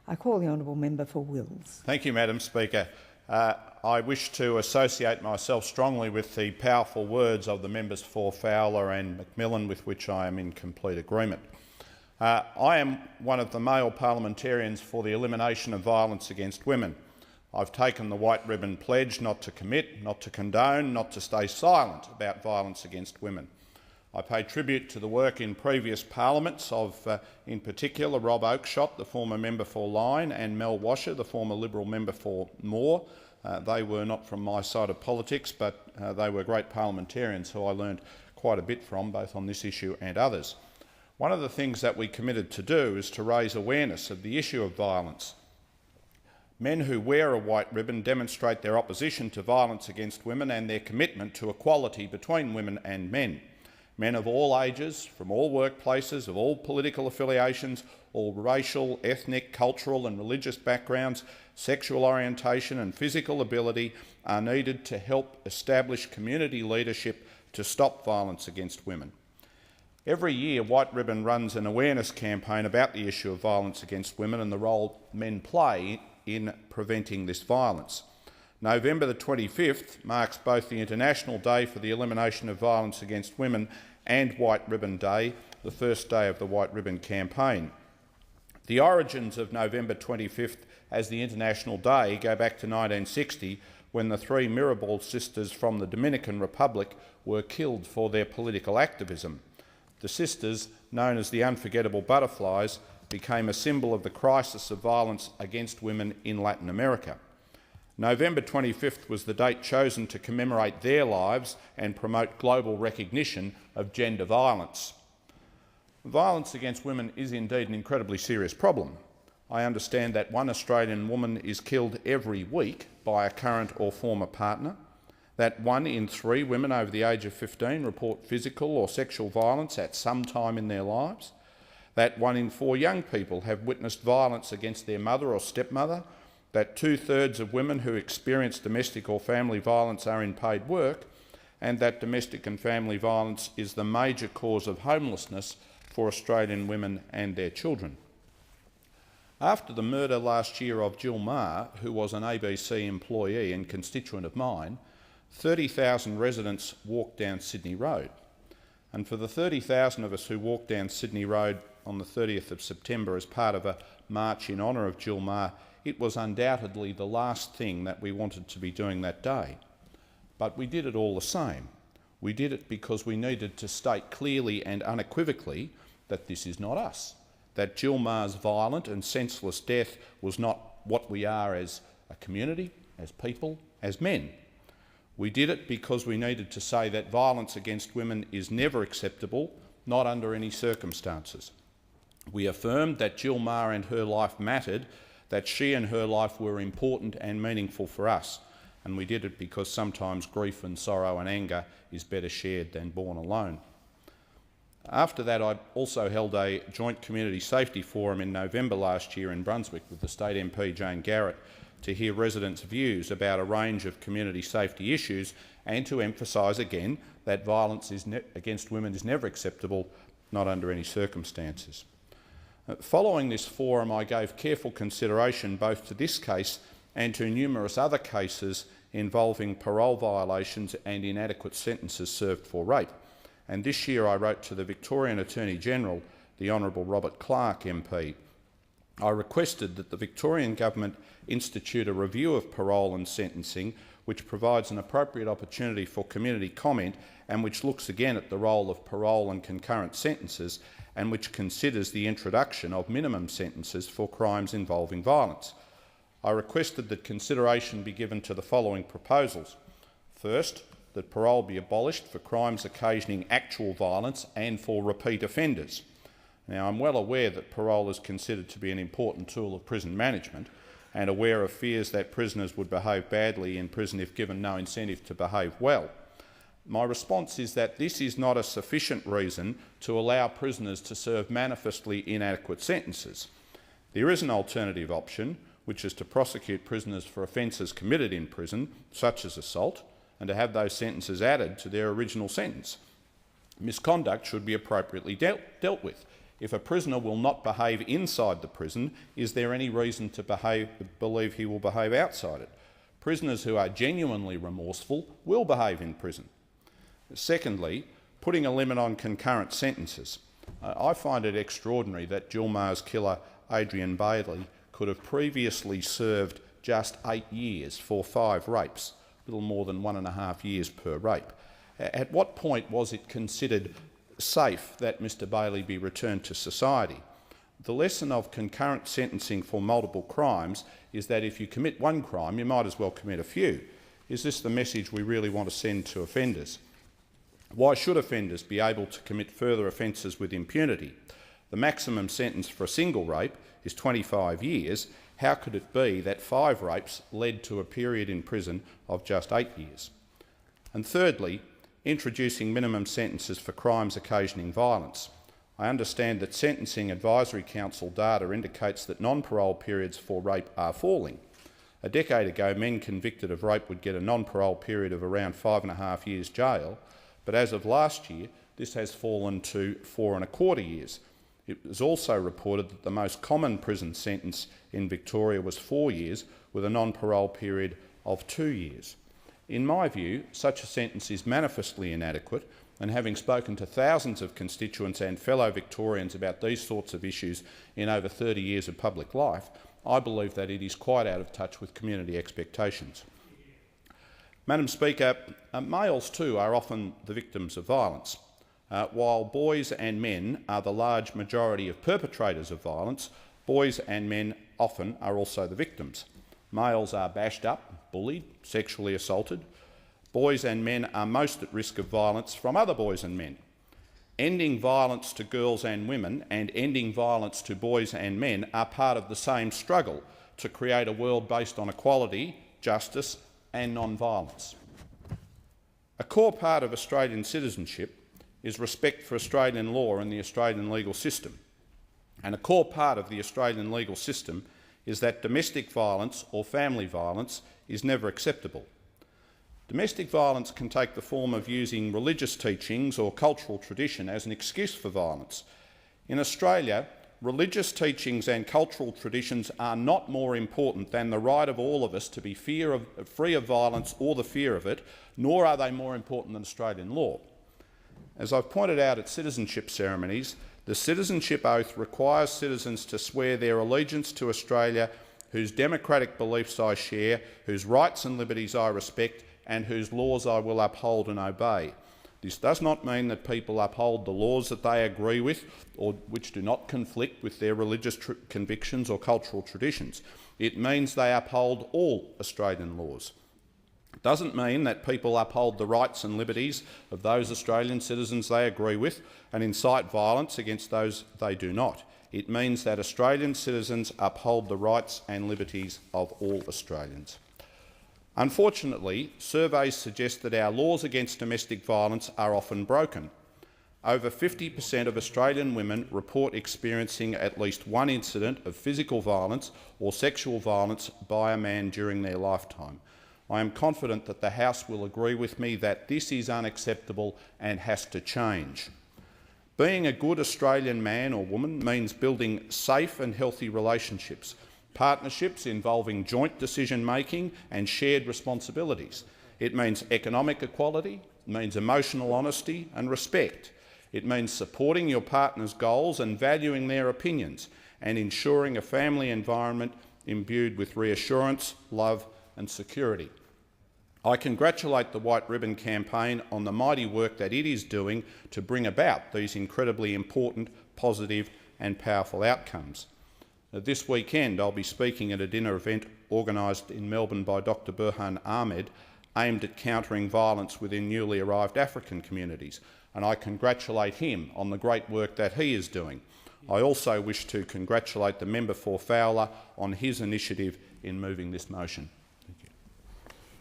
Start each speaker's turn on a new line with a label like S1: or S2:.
S1: I call the honourable member for Wills.
S2: Thank you, Madam Speaker. I wish to associate myself strongly with the powerful words of the members for Fowler and Macmillan, with which I am in complete agreement. I am one of the male parliamentarians for the elimination of violence against women. I've taken the white ribbon pledge not to commit, not to condone, not to stay silent about violence against women. I pay tribute to the work in previous parliaments of, in particular, Rob Oakeshott, the former member for Lyne, and Mel Washer, the former Liberal member for Moore. They were not from my side of politics, but they were great parliamentarians who I learned quite a bit from, both on this issue and others. One of the things that we committed to do is to raise awareness of the issue of violence. Men who wear a white ribbon demonstrate their opposition to violence against women and their commitment to equality between women and men. Men of all ages, from all workplaces, of all political affiliations, all racial, ethnic, cultural and religious backgrounds, sexual orientation and physical ability are needed to help establish community leadership to stop violence against women. Every year, White Ribbon runs an awareness campaign about the issue of violence against women and the role men play in preventing this violence. November the 25th marks both the International Day for the Elimination of Violence Against Women and White Ribbon Day, the first day of the White Ribbon campaign. The origins of November 25th as the International Day go back to 1960, when the three Mirabal sisters from the Dominican Republic were killed for their political activism. The sisters, known as the Unforgettable Butterflies, became a symbol of the crisis of violence against women in Latin America. November 25th was the date chosen to commemorate their lives and promote global recognition of gender violence. Violence against women is indeed an incredibly serious problem. I understand that one Australian woman is killed every week by a current or former partner, that 1 in 3 women over the age of 15 report physical or sexual violence at some time in their lives, that 1 in 4 young people have witnessed violence against their mother or stepmother, that 2/3 of women who experience domestic or family violence are in paid work, and that domestic and family violence is the major cause of homelessness for Australian women and their children. After the murder last year of Jill Maher, who was an ABC employee and constituent of mine, 30,000 residents walked down Sydney Road. And for the 30,000 of us who walked down Sydney Road on the 30th of September as part of a march in honour of Jill Maher, it was undoubtedly the last thing that we wanted to be doing that day. But we did it all the same. We did it because we needed to state clearly and unequivocally that this is not us, that Jill Maher's violent and senseless death was not what we are as a community, as people, as men. We did it because we needed to say that violence against women is never acceptable, not under any circumstances. We affirmed that Jill Maher and her life mattered, that she and her life were important and meaningful for us, and we did it because sometimes grief and sorrow and anger is better shared than borne alone. After that, I also held a joint community safety forum in November last year in Brunswick with the State MP Jane Garrett to hear residents' views about a range of community safety issues and to emphasise again that violence against women is never acceptable, not under any circumstances. Following this forum, I gave careful consideration both to this case and to numerous other cases involving parole violations and inadequate sentences served for rape. And this year I wrote to the Victorian Attorney-General, the Honourable Robert Clark MP. I requested that the Victorian Government institute a review of parole and sentencing which provides an appropriate opportunity for community comment and which looks again at the role of parole and concurrent sentences and which considers the introduction of minimum sentences for crimes involving violence. I requested that consideration be given to the following proposals. First, that parole be abolished for crimes occasioning actual violence and for repeat offenders. Now, I'm well aware that parole is considered to be an important tool of prison management and aware of fears that prisoners would behave badly in prison if given no incentive to behave well. My response is that this is not a sufficient reason to allow prisoners to serve manifestly inadequate sentences. There is an alternative option, which is to prosecute prisoners for offences committed in prison, such as assault, and to have those sentences added to their original sentence. Misconduct should be appropriately dealt with. If a prisoner will not behave inside the prison, is there any reason to believe he will behave outside it? Prisoners who are genuinely remorseful will behave in prison. Secondly, putting a limit on concurrent sentences. I find it extraordinary that Jill Maher's killer, Adrian Bailey, could have previously served just 8 years for 5 rapes, little more than 1.5 years per rape. At what point was it considered safe that Mr Bailey be returned to society? The lesson of concurrent sentencing for multiple crimes is that if you commit one crime, you might as well commit a few. Is this the message we really want to send to offenders? Why should offenders be able to commit further offences with impunity? The maximum sentence for a single rape is 25 years. How could it be that 5 rapes led to a period in prison of just 8 years? And thirdly, introducing minimum sentences for crimes occasioning violence. I understand that Sentencing Advisory Council data indicates that non-parole periods for rape are falling. A decade ago, men convicted of rape would get a non-parole period of around 5.5 years jail, but as of last year, this has fallen to 4.25 years. It was also reported that the most common prison sentence in Victoria was 4 years, with a non-parole period of 2 years. In my view, such a sentence is manifestly inadequate, and having spoken to thousands of constituents and fellow Victorians about these sorts of issues in over 30 years of public life, I believe that it is quite out of touch with community expectations. Madam Speaker, males too are often the victims of violence. While boys and men are the large majority of perpetrators of violence, boys and men often are also the victims. Males are bashed up, bullied, sexually assaulted. Boys and men are most at risk of violence from other boys and men. Ending violence to girls and women and ending violence to boys and men are part of the same struggle to create a world based on equality, justice and non-violence. A core part of Australian citizenship is respect for Australian law and the Australian legal system. And a core part of the Australian legal system is that domestic violence or family violence is never acceptable. Domestic violence can take the form of using religious teachings or cultural tradition as an excuse for violence. In Australia, religious teachings and cultural traditions are not more important than the right of all of us to be free of violence or the fear of it, nor are they more important than Australian law. As I've pointed out at citizenship ceremonies, the citizenship oath requires citizens to swear their allegiance to Australia, whose democratic beliefs I share, whose rights and liberties I respect, and whose laws I will uphold and obey. This does not mean that people uphold the laws that they agree with or which do not conflict with their religious convictions or cultural traditions. It means they uphold all Australian laws. It doesn't mean that people uphold the rights and liberties of those Australian citizens they agree with and incite violence against those they do not. It means that Australian citizens uphold the rights and liberties of all Australians. Unfortunately, surveys suggest that our laws against domestic violence are often broken. Over 50% of Australian women report experiencing at least one incident of physical violence or sexual violence by a man during their lifetime. I am confident that the House will agree with me that this is unacceptable and has to change. Being a good Australian man or woman means building safe and healthy relationships, partnerships involving joint decision-making and shared responsibilities. It means economic equality, it means emotional honesty and respect. It means supporting your partner's goals and valuing their opinions, and ensuring a family environment imbued with reassurance, love and security. I congratulate the White Ribbon Campaign on the mighty work that it is doing to bring about these incredibly important, positive and powerful outcomes. This weekend I'll be speaking at a dinner event organised in Melbourne by Dr Burhan Ahmed, aimed at countering violence within newly arrived African communities, and I congratulate him on the great work that he is doing. I also wish to congratulate the member for Fowler on his initiative in moving this motion.